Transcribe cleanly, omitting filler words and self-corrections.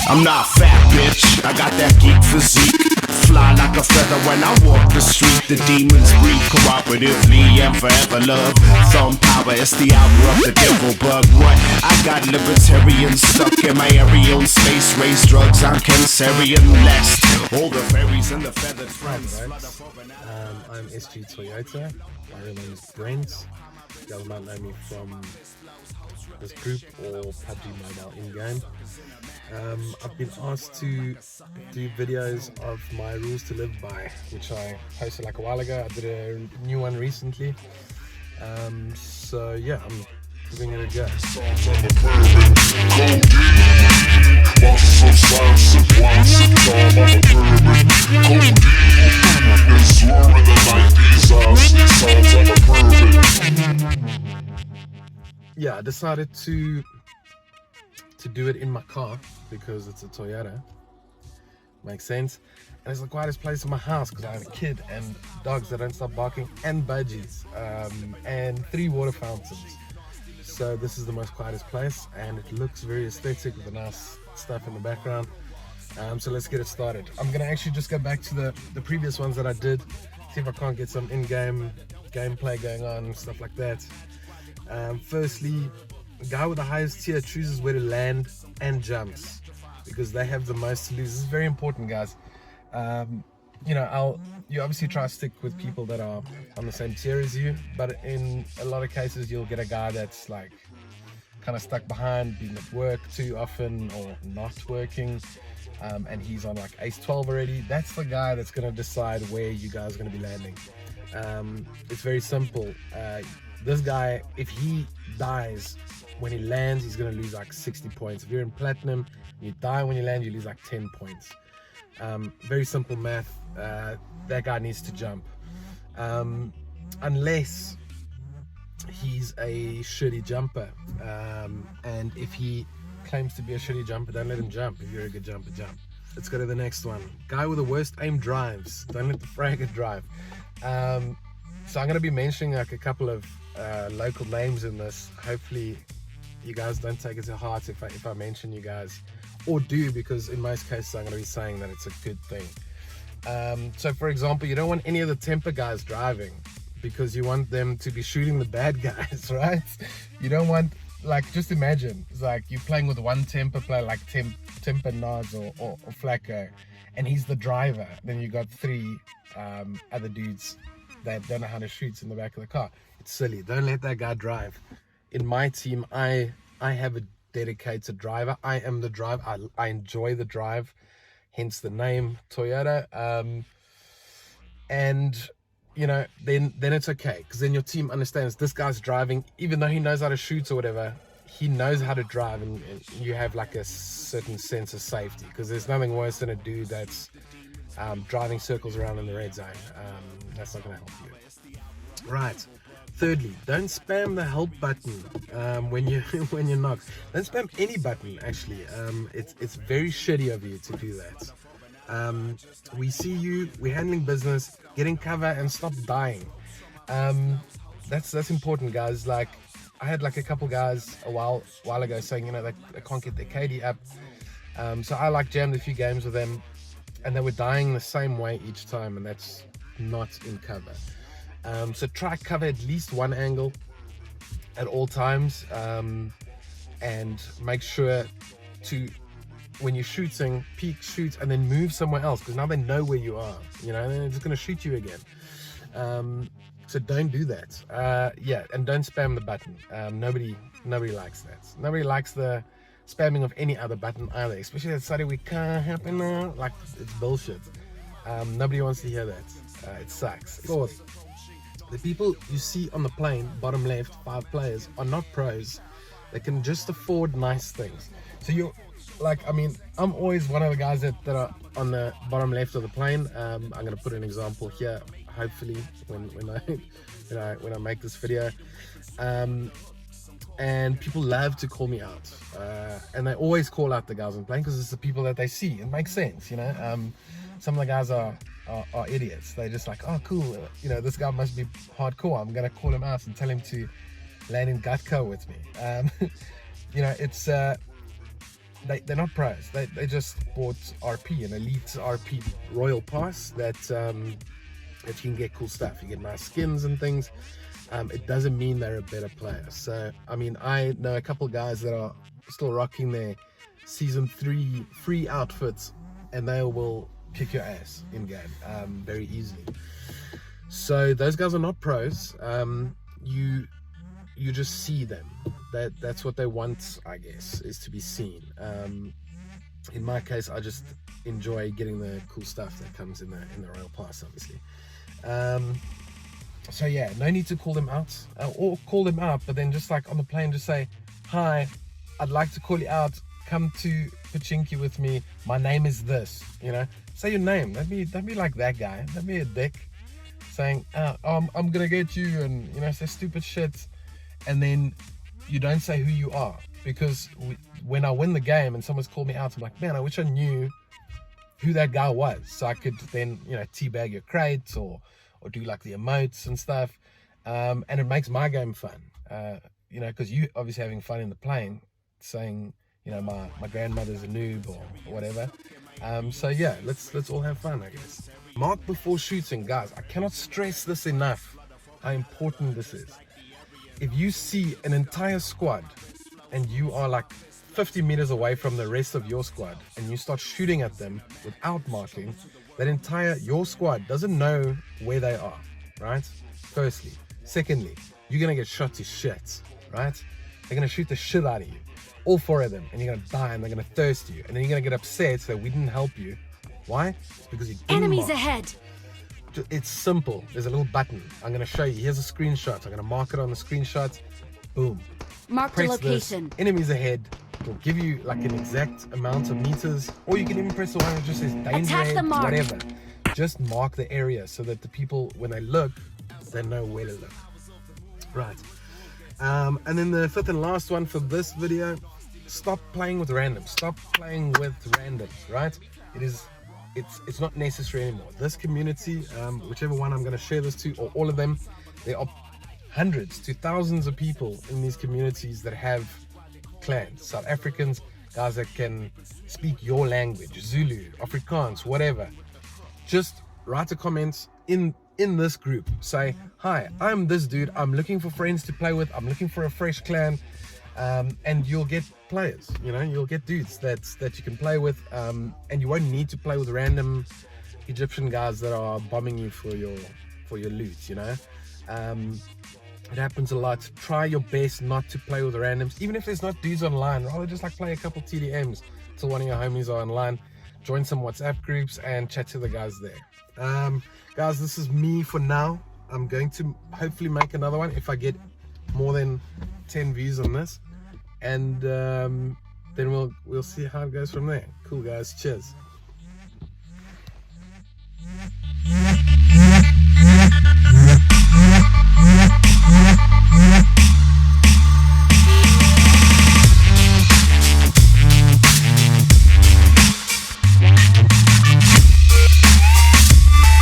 I'm not fat, bitch, I got that geek physique. Fly like a feather when I walk the street. The demons breathe cooperatively and forever love. Thumb power, it's the hour of the devil bug. What? I got libertarians stuck in my area on space race drugs. I'm cancerian lest all the fairies and the feathered friends. I'm sgTOYOTA. My real name is Brent. You guys might know me from this group or PUBG Mobile in-game. I've been asked to do videos of my rules to live by, which I posted like a while ago. I did a new one recently. So yeah, I'm giving it a go. Yeah, I decided to do it in my car because it's a Toyota. Makes sense. And it's the quietest place in my house because I have a kid and dogs that don't stop barking and budgies, and 3 water fountains. So this is the most quietest place, and it looks very aesthetic with the nice stuff in the background. So let's get it started. I'm gonna actually just go back to the previous ones that I did, see if I can't get some in-game gameplay going on and stuff like that. Firstly, the guy with the highest tier chooses where to land and jumps because they have the most to lose. This is very important, guys. You know, you obviously try to stick with people that are on the same tier as you, but in a lot of cases you'll get a guy that's like kind of stuck behind, being at work too often or not working, and he's on like ace 12 already. That's the guy that's going to decide where you guys are going to be landing. It's very simple. This guy, if he dies when he lands, he's going to lose like 60 points. If you're in platinum, you die when you land, you lose like 10 points. Very simple math. That guy needs to jump. Unless he's a shitty jumper. And if he claims to be a shitty jumper, don't let him jump. If you're a good jumper, jump. Let's go to the next one. Guy with the worst aim drives. Don't let the fragger drive. So I'm going to be mentioning like a couple of local names in this. Hopefully you guys don't take it to heart if I mention you guys, or do, because in most cases I'm going to be saying that it's a good thing. So for example, you don't want any of the temper guys driving because you want them to be shooting the bad guys, right? You don't want, like, just imagine it's like you're playing with one temper player like temper Nods or Flacco, and he's the driver. Then you got 3 other dudes that don't know how to shoot in the back of the car. It's silly. Don't let that guy drive. In my team, I have a dedicated driver. I am the driver. I enjoy the drive, hence the name Toyota. And you know, then it's okay, because then your team understands this guy's driving, even though he knows how to shoot or whatever. He knows how to drive, and you have like a certain sense of safety, because there's nothing worse than a dude that's driving circles around in the red zone. That's not going to help you. Right. Thirdly, don't spam the help button when you're knocked. Don't spam any button, actually. It's very shitty of you to do that. We see you, we're handling business, getting cover, and stop dying. That's important, guys. Like, I had like a couple guys a while ago saying, you know, they can't get their KD up. So I like jammed a few games with them, and they were dying the same way each time, and that's not in cover. So try cover at least one angle at all times, and make sure to, when you're shooting, peek, shoot, and then move somewhere else, because now they know where you are, you know, and they're just going to shoot you again. So don't do that. Yeah, and don't spam the button. Nobody likes that. Nobody likes the spamming of any other button either, especially that Saturday we can't happen now. Like, it's bullshit. Nobody wants to hear that. It sucks. Fourth, the people you see on the plane, bottom left, 5 players, are not pros. They can just afford nice things. So you're like, I mean, I'm always one of the guys that are on the bottom left of the plane. I'm gonna put an example here, hopefully, when I make this video. And people love to call me out, and they always call out the guys on the plane because it's the people that they see. It makes sense, you know. Some of the guys are idiots. They're just like, oh cool, you know, this guy must be hardcore, I'm gonna call him out and tell him to land in Gutco with me. You know, it's they're not pros. They just bought RP, an elite RP royal pass that you can get cool stuff. You get nice skins and things. It doesn't mean they're a better player. So I mean, I know a couple guys that are still rocking their season 3 free outfits, and they will kick your ass in game very easily. So those guys are not pros. You just see them. That's what they want, I guess, is to be seen. In my case, I just enjoy getting the cool stuff that comes in the royal pass, obviously. So yeah, no need to call them out, or call them out, but then just like on the plane, just say, hi, I'd like to call you out. Come to Pachinki with me. My name is this. You know, say your name. Don't be like that guy. Don't be a dick, saying, I'm gonna get you, and you know, say stupid shit, and then you don't say who you are. Because when I win the game and someone's called me out, I'm like, man, I wish I knew who that guy was, so I could then, you know, teabag your crates or do like the emotes and stuff, and it makes my game fun, you know, because you obviously having fun in the plane, saying, you know, my grandmother's a noob or whatever. So yeah, let's all have fun, I guess. Mark before shooting, guys. I cannot stress this enough, how important this is. If you see an entire squad and you are like 50 meters away from the rest of your squad and you start shooting at them without marking, your squad doesn't know where they are, right? Firstly. Secondly, you're gonna get shot to shit, right? They're gonna shoot the shit out of you, all 4 of them, and you're gonna die and they're gonna thirst you, and then you're gonna get upset that we didn't help you. Why? It's because you didn't Enemies mark. ahead. It's simple. There's a little button. I'm gonna show you. Here's a screenshot. I'm gonna mark it on the screenshot. Boom. Mark the Press this. location. Enemies ahead. It'll give you like an exact amount of meters, or you can even press the one that just says danger, Attack the mark. whatever. Just mark the area so that the people, when they look, they know where to look. Right. And then the 5th and last one for this video: stop playing with randoms. Stop playing with randoms. Right? It's not necessary anymore. This community, whichever one I'm going to share this to, or all of them, there are hundreds to thousands of people in these communities that have clans. South Africans, guys that can speak your language, Zulu, Afrikaans, whatever. Just write a comment in this group. Say, hi, I'm this dude. I'm looking for friends to play with. I'm looking for a fresh clan. And you'll get players, you know, you'll get dudes that you can play with, and you won't need to play with random Egyptian guys that are bombing you for your loot, you know. It happens a lot. Try your best not to play with randoms, even if there's not dudes online. Rather just like play a couple TDMs till one of your homies are online. Join some WhatsApp groups and chat to the guys there. Guys, this is me for now. I'm going to hopefully make another one if I get more than 10 views on this, and then we'll see how it goes from there. Cool, guys. Cheers.